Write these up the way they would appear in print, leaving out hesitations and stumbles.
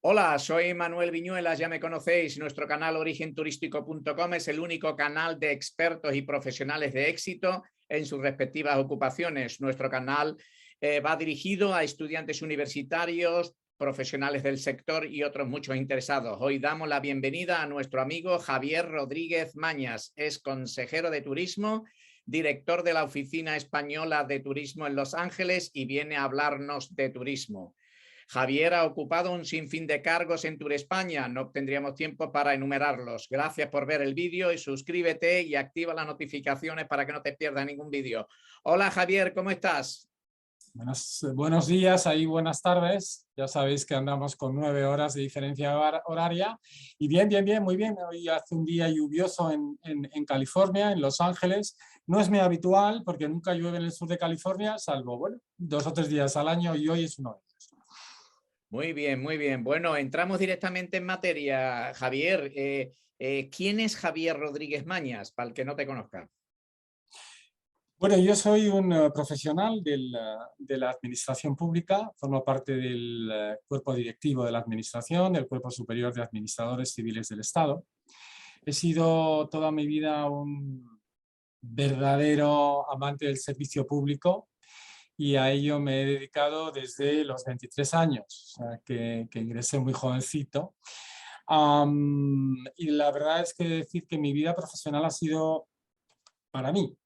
Hola, soy Manuel Viñuelas, ya me conocéis. Nuestro canal origenturístico.com es el único canal de expertos y profesionales de éxito en sus respectivas ocupaciones. Nuestro canal va dirigido a estudiantes universitarios, profesionales del sector y otros muchos interesados. Hoy damos la bienvenida a nuestro amigo Javier Rodríguez Mañas. Es consejero de turismo, director de la Oficina Española de Turismo en Los Ángeles y viene a hablarnos de turismo. Javier ha ocupado un sinfín de cargos en Tour España, no tendríamos tiempo para enumerarlos. Gracias por ver el vídeo y suscríbete y activa las notificaciones para que no te pierdas ningún vídeo. Hola Javier, ¿cómo estás? Buenos días, ahí buenas tardes. Ya sabéis que andamos con 9 horas de diferencia horaria. Y bien, muy bien. Hoy hace un día lluvioso en California, en Los Ángeles. No es muy habitual porque nunca llueve en el sur de California, salvo, bueno, 2 o 3 días al año y hoy es uno de ellos. Muy bien, muy bien. Bueno, entramos directamente en materia, Javier. ¿Quién es Javier Rodríguez Mañas, para el que no te conozca? Bueno, yo soy un profesional de la administración pública, formo parte del cuerpo directivo de la administración, del Cuerpo Superior de Administradores Civiles del Estado. He sido toda mi vida un verdadero amante del servicio público y a ello me he dedicado desde los 23 años, o sea, que ingresé muy jovencito. Y la verdad es que decir que mi vida profesional ha sido para mí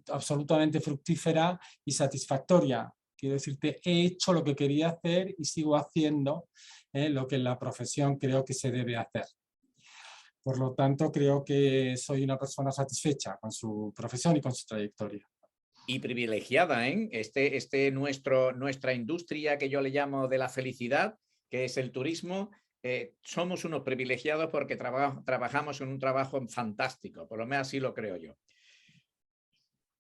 absolutamente fructífera y satisfactoria. Quiero decirte, he hecho lo que quería hacer y sigo haciendo lo que en la profesión creo que se debe hacer. Por lo tanto, creo que soy una persona satisfecha con su profesión y con su trayectoria. Y privilegiada, ¿eh? Nuestra industria que yo le llamo de la felicidad, que es el turismo, somos unos privilegiados porque trabajamos en un trabajo fantástico, por lo menos así lo creo yo.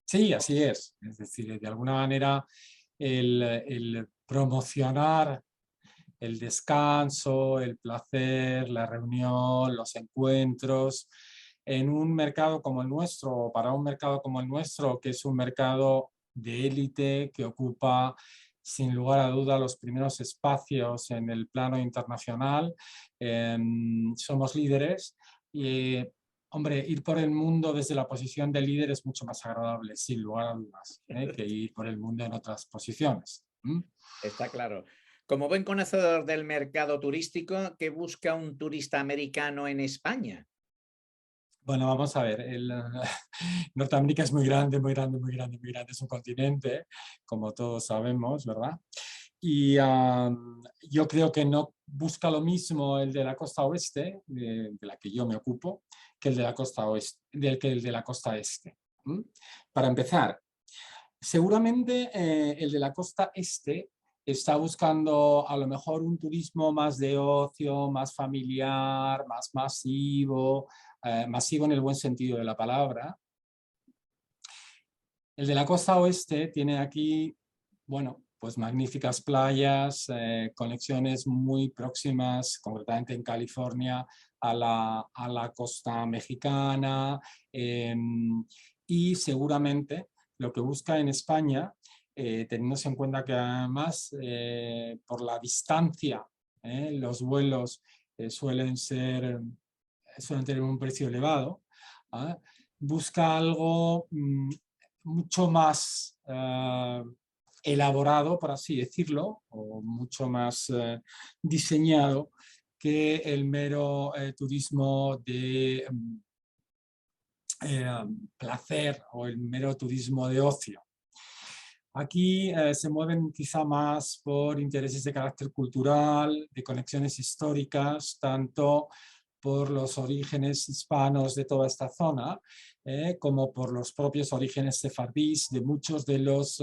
Sí, así es. Es decir, de alguna manera el promocionar el descanso, el placer, la reunión, los encuentros, en un mercado como el nuestro, o para un mercado como el nuestro, que es un mercado de élite, que ocupa sin lugar a duda los primeros espacios en el plano internacional, somos líderes y, hombre, ir por el mundo desde la posición de líder es mucho más agradable, sin lugar a dudas, que ir por el mundo en otras posiciones. Está claro. Como buen conocedor del mercado turístico, ¿qué busca un turista americano en España? Bueno, vamos a ver, Norteamérica es muy grande, muy grande, muy grande, muy grande, es un continente, como todos sabemos, ¿verdad? Y yo creo que no busca lo mismo el de la costa oeste, de la que yo me ocupo, que el de la costa oeste, que el de la costa este. Para empezar, seguramente el de la costa este está buscando a lo mejor un turismo más de ocio, más familiar, más masivo, masivo en el buen sentido de la palabra. El de la costa oeste tiene aquí, bueno, pues magníficas playas, conexiones muy próximas, concretamente en California, a la costa mexicana, y seguramente lo que busca en España, teniéndose en cuenta que además por la distancia, los vuelos suelen tener un precio elevado, busca algo mucho más elaborado, por así decirlo, o mucho más diseñado que el mero turismo de placer o el mero turismo de ocio. Aquí se mueven quizá más por intereses de carácter cultural, de conexiones históricas, tanto por los orígenes hispanos de toda esta zona, como por los propios orígenes sefardíes de muchos de los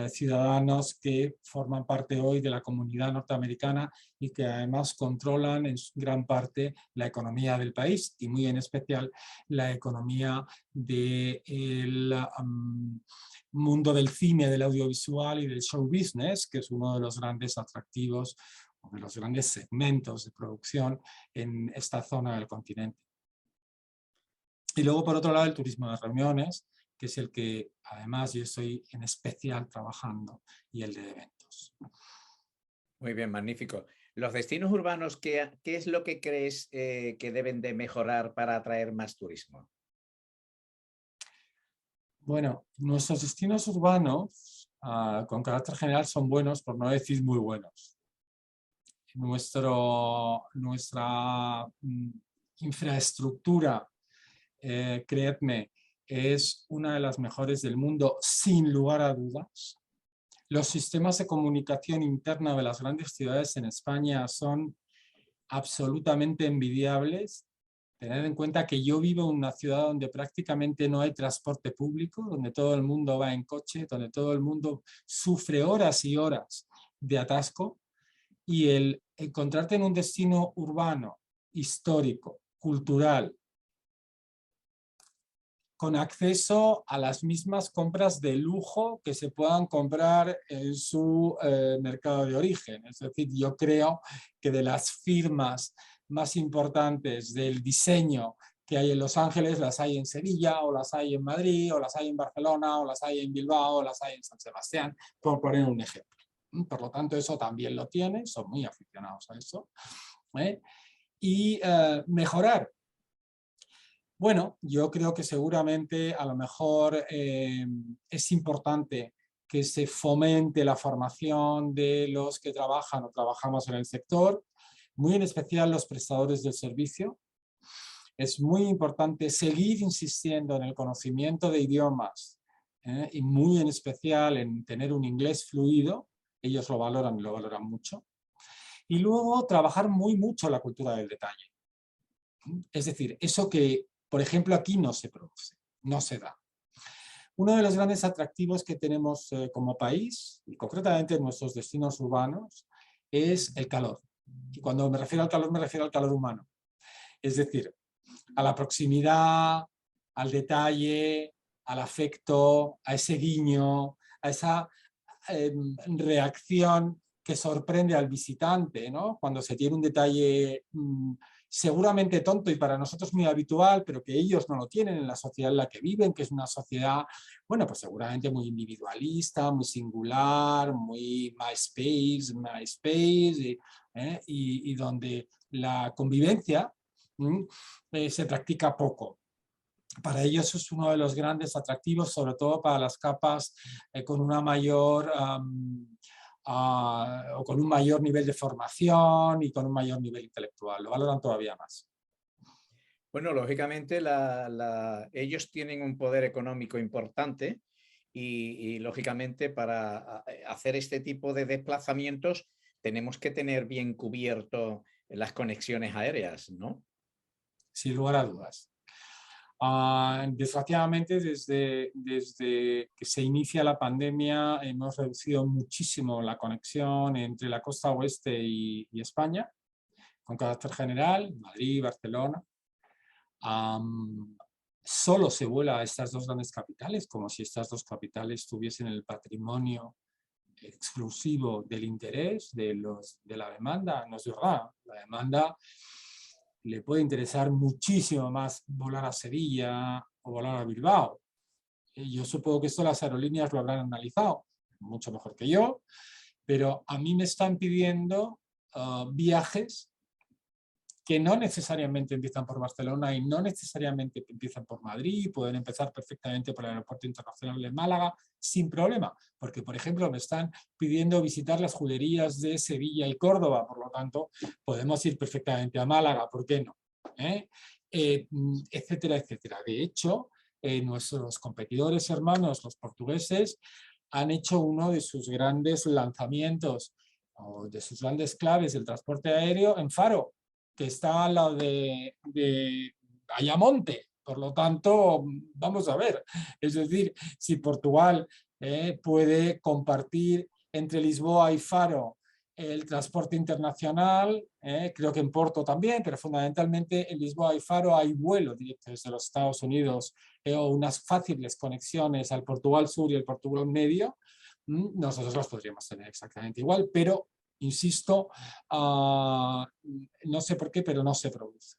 ciudadanos que forman parte hoy de la comunidad norteamericana y que además controlan en gran parte la economía del país y muy en especial la economía del mundo del cine, del audiovisual y del show business, que es uno de los grandes atractivos de los grandes segmentos de producción en esta zona del continente. Y luego, por otro lado, el turismo de reuniones, que es el que además yo estoy en especial trabajando, y el de eventos. Muy bien, magnífico. Los destinos urbanos, ¿qué es lo que crees que deben de mejorar para atraer más turismo? Bueno, nuestros destinos urbanos, con carácter general, son buenos, por no decir muy buenos. Nuestra infraestructura, creedme, es una de las mejores del mundo, sin lugar a dudas. Los sistemas de comunicación interna de las grandes ciudades en España son absolutamente envidiables. Tened en cuenta que yo vivo en una ciudad donde prácticamente no hay transporte público, donde todo el mundo va en coche, donde todo el mundo sufre horas y horas de atasco, y el encontrarte en un destino urbano, histórico, cultural, con acceso a las mismas compras de lujo que se puedan comprar en su mercado de origen. Es decir, yo creo que de las firmas más importantes del diseño que hay en Los Ángeles, las hay en Sevilla, o las hay en Madrid, o las hay en Barcelona, o las hay en Bilbao, o las hay en San Sebastián, por poner un ejemplo. Por lo tanto, eso también lo tiene, son muy aficionados a eso. Y mejorar. Bueno, yo creo que seguramente a lo mejor es importante que se fomente la formación de los que trabajan o trabajamos en el sector, muy en especial los prestadores del servicio. Es muy importante seguir insistiendo en el conocimiento de idiomas, y muy en especial en tener un inglés fluido. Ellos lo valoran y lo valoran mucho. Y luego trabajar mucho la cultura del detalle. Es decir, eso que, por ejemplo, aquí no se produce, no se da. Uno de los grandes atractivos que tenemos como país, y concretamente en nuestros destinos urbanos, es el calor. Y cuando me refiero al calor humano. Es decir, a la proximidad, al detalle, al afecto, a ese guiño, a esa reacción que sorprende al visitante, ¿no? Cuando se tiene un detalle seguramente tonto y para nosotros muy habitual, pero que ellos no lo tienen en la sociedad en la que viven, que es una sociedad, bueno, pues seguramente muy individualista, muy singular, muy MySpace, y donde la convivencia se practica poco. Para ellos es uno de los grandes atractivos, sobre todo para las capas con una mayor o con un mayor nivel de formación y con un mayor nivel intelectual. Lo valoran todavía más. Bueno, lógicamente ellos tienen un poder económico importante y, lógicamente para hacer este tipo de desplazamientos tenemos que tener bien cubierto las conexiones aéreas, ¿no? Sin lugar a dudas. Desgraciadamente, desde que se inicia la pandemia, hemos reducido muchísimo la conexión entre la costa oeste y España, con carácter general, Madrid, Barcelona. Solo se vuela a estas dos grandes capitales, como si estas dos capitales tuviesen el patrimonio exclusivo del interés de la demanda. No es verdad. La demanda le puede interesar muchísimo más volar a Sevilla o volar a Bilbao. Yo supongo que esto las aerolíneas lo habrán analizado mucho mejor que yo, pero a mí me están pidiendo viajes que no necesariamente empiezan por Barcelona y no necesariamente empiezan por Madrid, pueden empezar perfectamente por el Aeropuerto Internacional de Málaga sin problema, porque por ejemplo me están pidiendo visitar las juderías de Sevilla y Córdoba, por lo tanto podemos ir perfectamente a Málaga, ¿por qué no? Etcétera, etcétera. De hecho, nuestros competidores hermanos, los portugueses, han hecho uno de sus grandes lanzamientos o de sus grandes claves del transporte aéreo en Faro, que está al lado de Ayamonte. Por lo tanto, vamos a ver. Es decir, si Portugal puede compartir entre Lisboa y Faro el transporte internacional, creo que en Porto también, pero fundamentalmente en Lisboa y Faro hay vuelos directos desde los Estados Unidos o unas fáciles conexiones al Portugal Sur y el Portugal Medio. Nosotros los podríamos tener exactamente igual, pero insisto, no sé por qué, pero no se produce.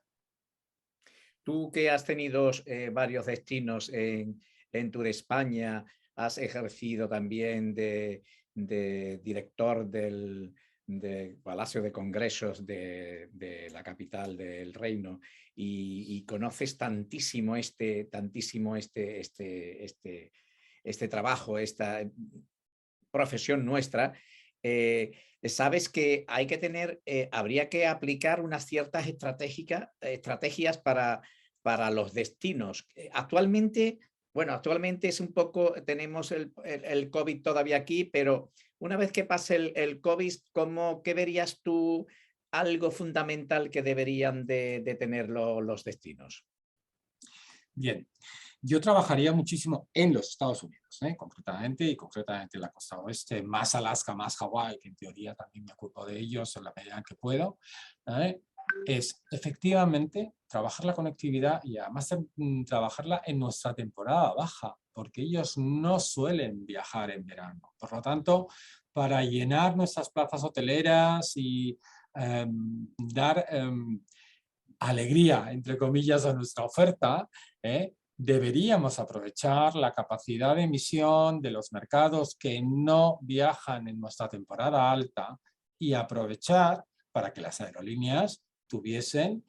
Tú que has tenido varios destinos en Tour España, has ejercido también de director Palacio de Congresos de la capital del reino y conoces tantísimo este trabajo, esta profesión nuestra, sabes que hay que tener, habría que aplicar unas ciertas estrategias para los destinos. Actualmente, bueno, actualmente es un poco, tenemos el COVID todavía aquí, pero una vez que pase el COVID, ¿qué verías tú algo fundamental que deberían de tener los destinos? Bien, yo trabajaría muchísimo en los Estados Unidos, concretamente en la costa oeste, más Alaska, más Hawái, que en teoría también me ocupo de ellos en la medida en que puedo. Es efectivamente trabajar la conectividad y además trabajarla en nuestra temporada baja, porque ellos no suelen viajar en verano. Por lo tanto, para llenar nuestras plazas hoteleras y dar alegría, entre comillas, a nuestra oferta, deberíamos aprovechar la capacidad de emisión de los mercados que no viajan en nuestra temporada alta y aprovechar para que las aerolíneas tuviesen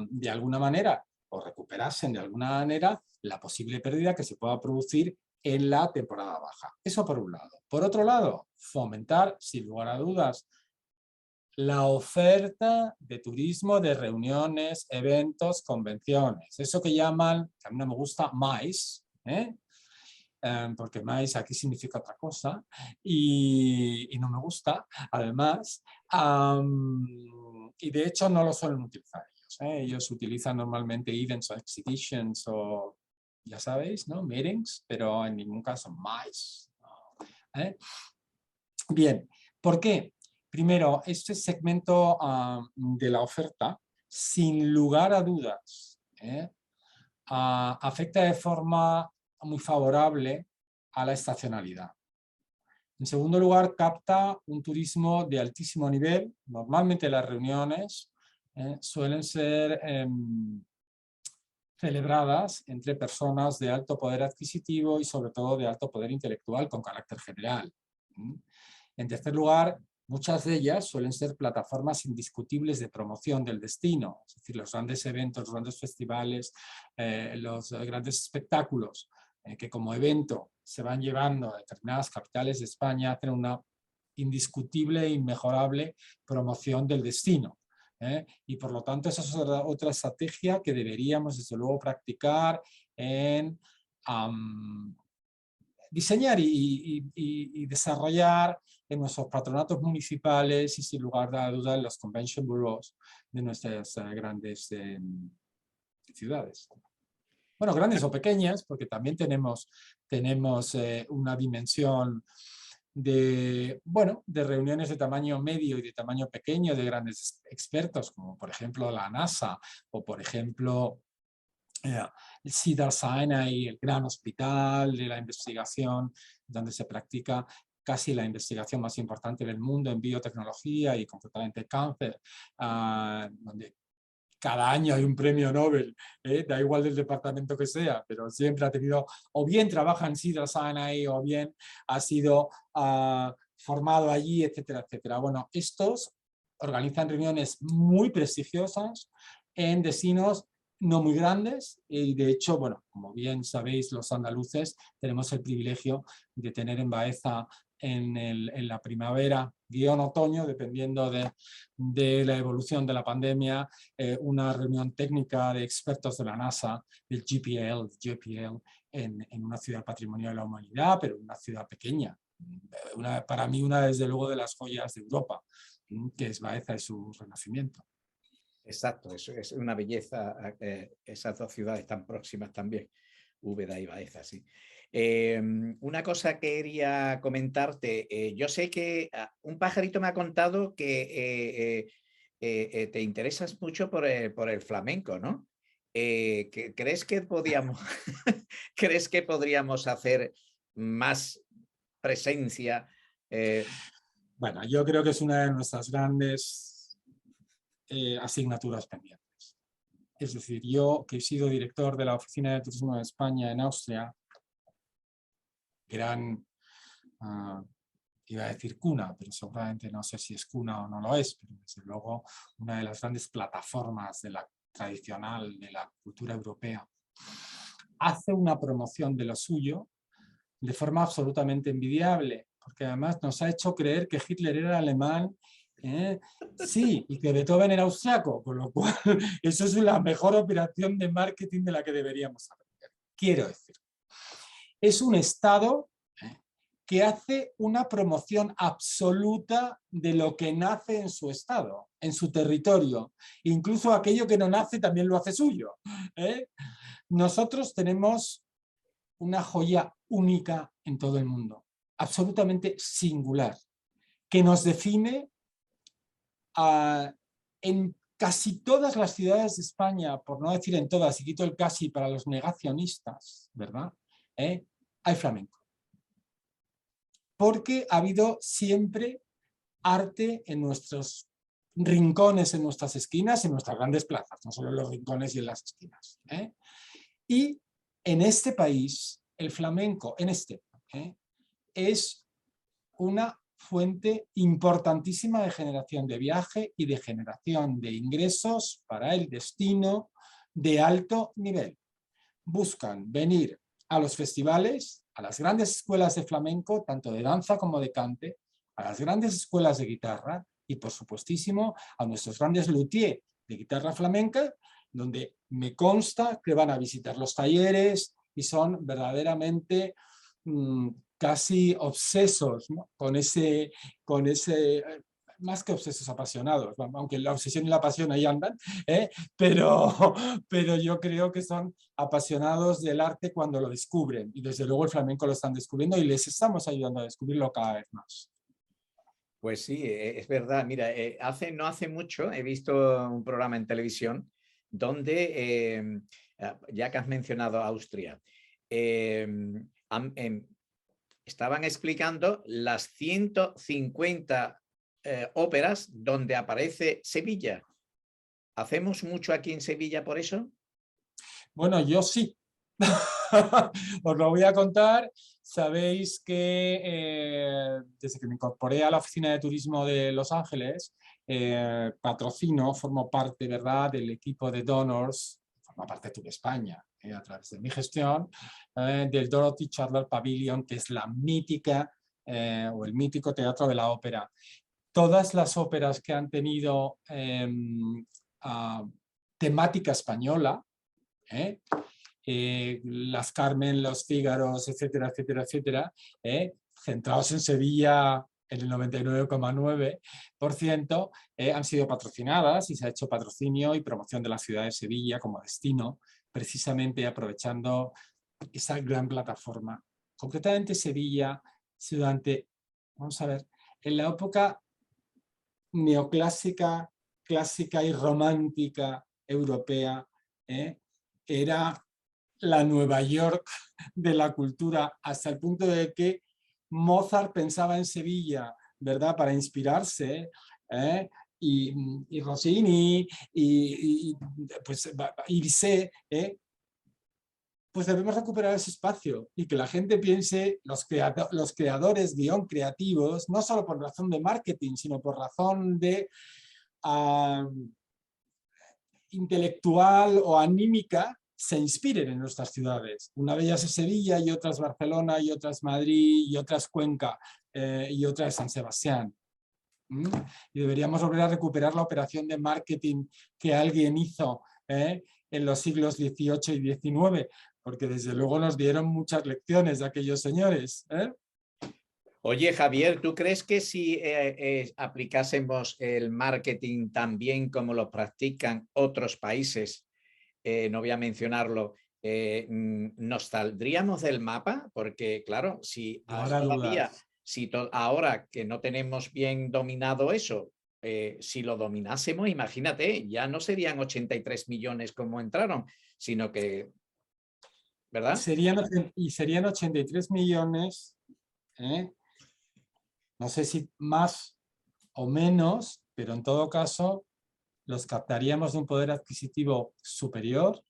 de alguna manera o recuperasen de alguna manera la posible pérdida que se pueda producir en la temporada baja. Eso por un lado. Por otro lado, fomentar, sin lugar a dudas, la oferta de turismo, de reuniones, eventos, convenciones. Eso que llaman, que a mí no me gusta, MICE, porque MICE aquí significa otra cosa y no me gusta, además. Y de hecho no lo suelen utilizar ellos. Ellos utilizan normalmente events o exhibitions o, ya sabéis, ¿no? Meetings, pero en ningún caso MICE. Bien, ¿por qué? Primero, este segmento de la oferta, sin lugar a dudas, afecta de forma muy favorable a la estacionalidad. En segundo lugar, capta un turismo de altísimo nivel. Normalmente las reuniones suelen ser celebradas entre personas de alto poder adquisitivo y sobre todo de alto poder intelectual con carácter general. En tercer lugar, muchas de ellas suelen ser plataformas indiscutibles de promoción del destino, es decir, los grandes eventos, los grandes festivales, los grandes espectáculos que como evento se van llevando a determinadas capitales de España hacen una indiscutible e inmejorable promoción del destino. Y por lo tanto esa es otra estrategia que deberíamos desde luego practicar en diseñar y desarrollar en nuestros patronatos municipales y sin lugar a dudas en los convention bureaus de nuestras grandes ciudades. Bueno, grandes o pequeñas, porque también tenemos una dimensión de reuniones de tamaño medio y de tamaño pequeño de grandes expertos, como por ejemplo la NASA o por ejemplo el Cedars-Sinai, el gran hospital de la investigación, donde se practica casi la investigación más importante del mundo en biotecnología y concretamente cáncer, donde cada año hay un premio Nobel, da igual del departamento que sea, pero siempre ha tenido, o bien trabaja en Cedars-Sinai, o bien ha sido formado allí, etcétera, etcétera. Bueno, estos organizan reuniones muy prestigiosas en destinos no muy grandes y de hecho, bueno, como bien sabéis los andaluces, tenemos el privilegio de tener en Baeza en la primavera, otoño, dependiendo de la evolución de la pandemia, una reunión técnica de expertos de la NASA, del JPL, en una ciudad patrimonial de la humanidad, pero en una ciudad pequeña. Para mí una desde luego de las joyas de Europa, que es Baeza y su renacimiento. Exacto, es una belleza esas dos ciudades tan próximas también, Úbeda y Baeza, sí. Una cosa que quería comentarte, yo sé que un pajarito me ha contado que te interesas mucho por el flamenco, ¿no? ¿Crees que ¿crees que podríamos hacer más presencia? Bueno, yo creo que es una de nuestras grandes asignaturas pendientes. Es decir, yo que he sido director de la Oficina de Turismo de España en Austria, gran iba a decir cuna, pero seguramente no sé si es cuna o no lo es, pero desde luego una de las grandes plataformas de la tradicional de la cultura europea, hace una promoción de lo suyo de forma absolutamente envidiable, porque además nos ha hecho creer que Hitler era alemán, sí, y que Beethoven era austriaco, con lo cual eso es la mejor operación de marketing de la que deberíamos aprender. Quiero decir, es un Estado que hace una promoción absoluta de lo que nace en su estado, en su territorio. Incluso aquello que no nace también lo hace suyo. Nosotros tenemos una joya única en todo el mundo, absolutamente singular, que nos define en casi todas las ciudades de España, por no decir en todas, y quito el casi para los negacionistas, ¿verdad? Hay flamenco. Porque ha habido siempre arte en nuestros rincones, en nuestras esquinas, en nuestras grandes plazas, no solo en los rincones y en las esquinas. Y en este país, el flamenco, es una fuente importantísima de generación de viaje y de generación de ingresos para el destino de alto nivel. Buscan venir a los festivales, a las grandes escuelas de flamenco, tanto de danza como de cante, a las grandes escuelas de guitarra y, por supuestísimo, a nuestros grandes luthiers de guitarra flamenca, donde me consta que van a visitar los talleres y son verdaderamente casi obsesos, ¿no? con ese más que obsesos, apasionados, aunque la obsesión y la pasión ahí andan, pero yo creo que son apasionados del arte cuando lo descubren, y desde luego el flamenco lo están descubriendo y les estamos ayudando a descubrirlo cada vez más. Pues sí, es verdad. Mira, no hace mucho he visto un programa en televisión donde, ya que has mencionado Austria, estaban explicando las 150 óperas donde aparece Sevilla. ¿Hacemos mucho aquí en Sevilla por eso? Bueno, yo sí. Os lo voy a contar. Sabéis que desde que me incorporé a la oficina de turismo de Los Ángeles, formo parte, ¿verdad?, del equipo de donors, forma parte de Tour España, a través de mi gestión, del Dorothy Chandler Pavilion, que es la mítica o el mítico teatro de la ópera. Todas las óperas que han tenido temática española, las Carmen, los Fígaros, etcétera, etcétera, etcétera, centrados en Sevilla en el 99,9%, han sido patrocinadas y se ha hecho patrocinio y promoción de la ciudad de Sevilla como destino, precisamente aprovechando esa gran plataforma. Concretamente Sevilla, durante, vamos a ver, en la época neoclásica, clásica y romántica europea, era la Nueva York de la cultura, hasta el punto de que Mozart pensaba en Sevilla, ¿verdad?, para inspirarse, y Rossini, y pues Bizet, pues debemos recuperar ese espacio y que la gente piense, los creadores guión creativos, no solo por razón de marketing, sino por razón de intelectual o anímica, se inspiren en nuestras ciudades. Una de ellas es Sevilla y otras Barcelona y otras Madrid y otras Cuenca y otra es San Sebastián. Y deberíamos volver a recuperar la operación de marketing que alguien hizo en los siglos XVIII y XIX, porque desde luego nos dieron muchas lecciones de aquellos señores. Oye, Javier, ¿tú crees que si aplicásemos el marketing tan bien como lo practican otros países, no voy a mencionarlo, nos saldríamos del mapa? Porque claro, si todavía, ahora que no tenemos bien dominado eso, si lo dominásemos, imagínate, ya no serían 83 millones como entraron, sino que, ¿verdad? Serían 83 millones, no sé si más o menos, pero en todo caso los captaríamos de un poder adquisitivo superior,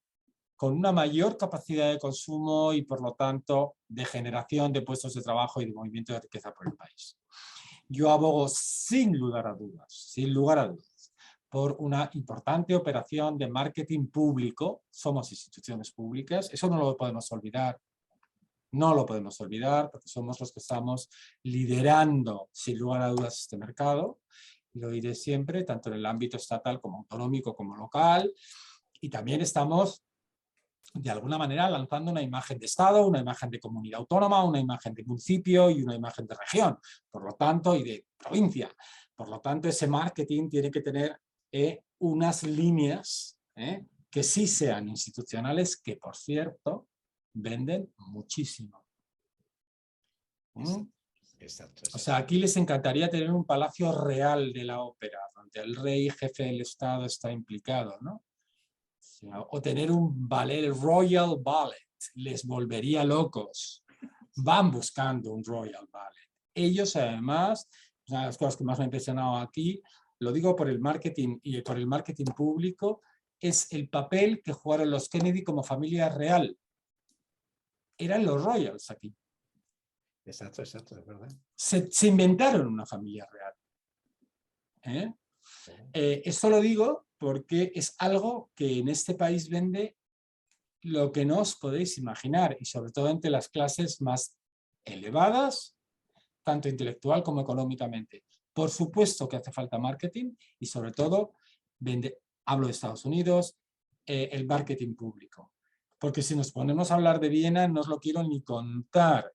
con una mayor capacidad de consumo y por lo tanto de generación de puestos de trabajo y de movimiento de riqueza por el país. Yo abogo sin lugar a dudas, por una importante operación de marketing público. Somos instituciones públicas, eso no lo podemos olvidar. No lo podemos olvidar porque somos los que estamos liderando, sin lugar a dudas, este mercado. Y lo diré siempre, tanto en el ámbito estatal como autonómico como local. Y también estamos, de alguna manera, lanzando una imagen de Estado, una imagen de comunidad autónoma, una imagen de municipio y una imagen de región, por lo tanto, y de provincia. Por lo tanto, ese marketing tiene que tener unas líneas que sí sean institucionales, que, por cierto, venden muchísimo. Exacto. O sea, aquí les encantaría tener un palacio real de la ópera, donde el rey, jefe del Estado, está implicado, ¿no? O tener un ballet, el Royal Ballet, les volvería locos. Van buscando un Royal Ballet. Ellos, además, una de las cosas que más me ha impresionado aquí, lo digo por el marketing y por el marketing público, es el papel que jugaron los Kennedy como familia real. Eran los Royals aquí. Exacto, es verdad. Se inventaron una familia real. Esto lo digo porque es algo que en este país vende lo que no os podéis imaginar, y sobre todo entre las clases más elevadas, tanto intelectual como económicamente. Por supuesto que hace falta marketing y sobre todo, hablo de Estados Unidos, el marketing público. Porque si nos ponemos a hablar de Viena, no os lo quiero ni contar.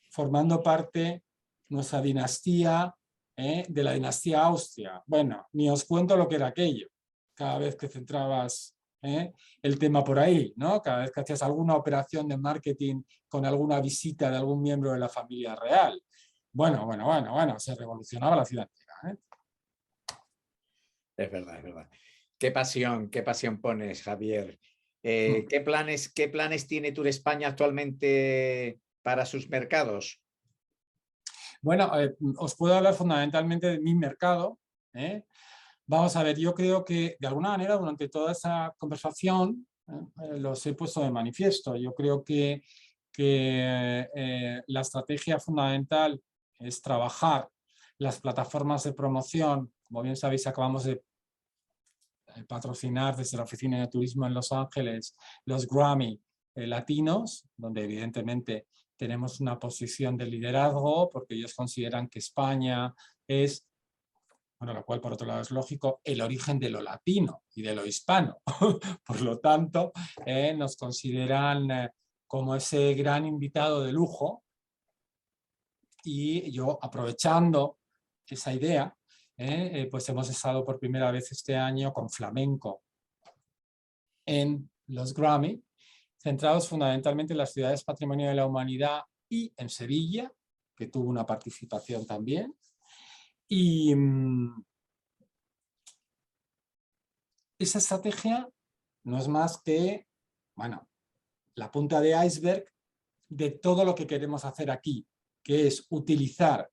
Formando parte nuestra dinastía, de la dinastía Austria. Bueno, ni os cuento lo que era aquello, cada vez que centrabas el tema por ahí, ¿no? Cada vez que hacías alguna operación de marketing con alguna visita de algún miembro de la familia real. Bueno, se revolucionaba la ciudad entera. Es verdad. Qué pasión pones, Javier. ¿Qué planes tiene Tour España actualmente para sus mercados? Bueno, os puedo hablar fundamentalmente de mi mercado. Vamos a ver, yo creo que de alguna manera durante toda esa conversación los he puesto de manifiesto. Yo creo que la estrategia fundamental es trabajar las plataformas de promoción. Como bien sabéis, acabamos de patrocinar desde la Oficina de Turismo en Los Ángeles los Grammy latinos, donde evidentemente tenemos una posición de liderazgo porque ellos consideran que España es, bueno, lo cual por otro lado es lógico, el origen de lo latino y de lo hispano. Por lo tanto, nos consideran como ese gran invitado de lujo, y yo, aprovechando esa idea, pues hemos estado por primera vez este año con flamenco en los Grammy, centrados fundamentalmente en las ciudades Patrimonio de la Humanidad y en Sevilla, que tuvo una participación también. Y esa estrategia no es más que, bueno, la punta de iceberg de todo lo que queremos hacer aquí, que es utilizar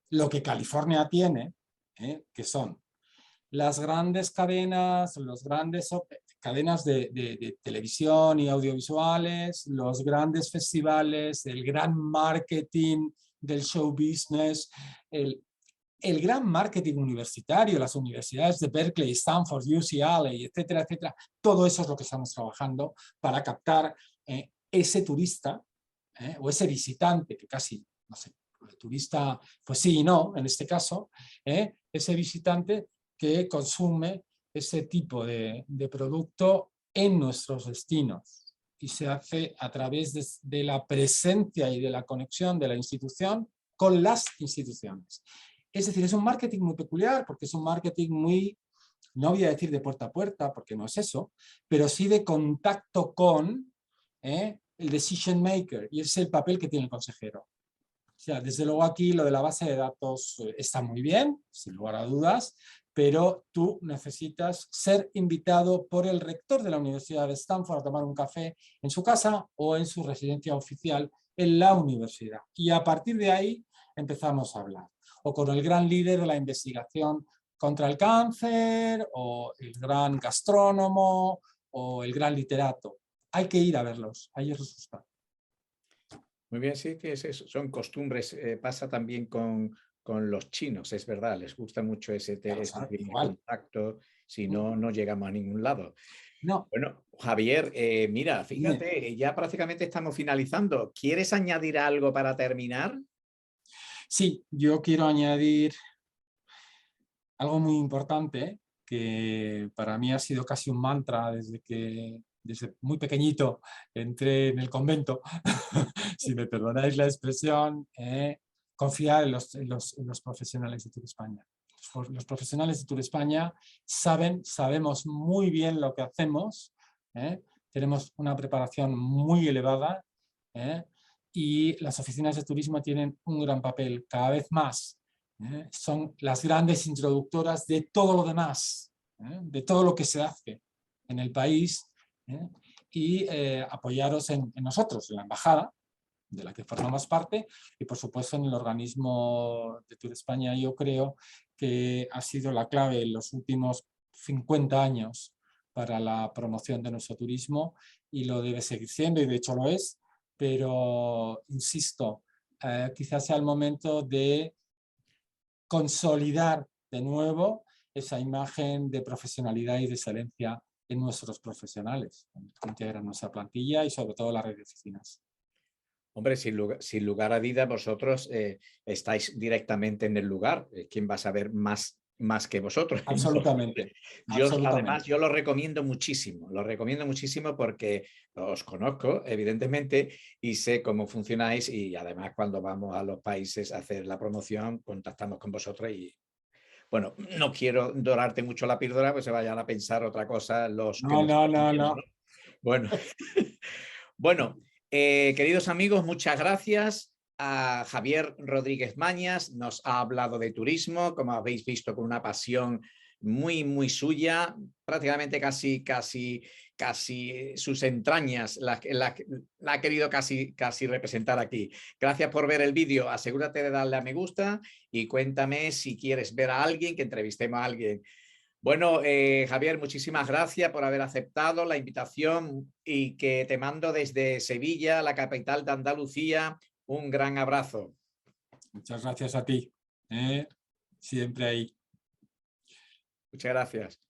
lo que California tiene, que son las grandes cadenas, cadenas de televisión y audiovisuales, los grandes festivales, el gran marketing del show business, el gran marketing universitario, las universidades de Berkeley, Stanford, UCLA, etcétera, etcétera. Todo eso es lo que estamos trabajando para captar ese turista o ese visitante, que casi, no sé, turista, pues sí y no, en este caso, ese visitante que consume ese tipo de producto en nuestros destinos, y se hace a través de la presencia y de la conexión de la institución con las instituciones. Es decir, es un marketing muy peculiar porque es un marketing muy, no voy a decir de puerta a puerta porque no es eso, pero sí de contacto con el decision maker, y es el papel que tiene el consejero. O sea, desde luego aquí lo de la base de datos está muy bien, sin lugar a dudas, pero tú necesitas ser invitado por el rector de la Universidad de Stanford a tomar un café en su casa o en su residencia oficial en la universidad. Y a partir de ahí empezamos a hablar. O con el gran líder de la investigación contra el cáncer, o el gran gastrónomo, o el gran literato. Hay que ir a verlos, a ellos les gusta. Muy bien, sí, que es eso, son costumbres. Pasa también con los chinos, es verdad, les gusta mucho Ya lo ese sabes, primer igual. contacto, si no, no llegamos a ningún lado. No, Bueno, Javier, mira, dime. fíjate, ya prácticamente estamos finalizando. ¿Quieres añadir algo para terminar? Sí, yo quiero añadir algo muy importante que para mí ha sido casi un mantra desde muy pequeñito entré en el convento, si me perdonáis la expresión, confiar en los profesionales de Tour España. Los profesionales de Tour España sabemos muy bien lo que hacemos, tenemos una preparación muy elevada, ¿eh? Y las oficinas de turismo tienen un gran papel cada vez más. Son las grandes introductoras de todo lo demás, de todo lo que se hace en el país, ¿eh? Y apoyaros en nosotros, en la embajada, de la que formamos parte, y por supuesto en el organismo de Tour España. Yo creo que ha sido la clave en los últimos 50 años para la promoción de nuestro turismo y lo debe seguir siendo, y de hecho lo es, pero insisto, quizás sea el momento de consolidar de nuevo esa imagen de profesionalidad y de excelencia en nuestros profesionales que integran nuestra plantilla y sobre todo la red de oficinas. Hombre, sin lugar a dudas, vosotros estáis directamente en el lugar. ¿Quién va a saber más que vosotros? Absolutamente, Además, absolutamente. yo lo recomiendo muchísimo porque os conozco, evidentemente, y sé cómo funcionáis y además cuando vamos a los países a hacer la promoción, contactamos con vosotros y, bueno, no quiero dorarte mucho la píldora, pues se vayan a pensar otra cosa los que No, nos no, están no, viendo, no. ¿no? Bueno, bueno, queridos amigos, muchas gracias. A Javier Rodríguez Mañas nos ha hablado de turismo, como habéis visto, con una pasión muy suya, prácticamente casi sus entrañas la ha querido casi representar aquí. Gracias por ver el vídeo, asegúrate de darle a me gusta y cuéntame si quieres ver a alguien, que entrevistemos a alguien. Bueno, Javier, muchísimas gracias por haber aceptado la invitación y que te mando desde Sevilla, la capital de Andalucía, un gran abrazo. Muchas gracias a ti. Siempre ahí. Muchas gracias.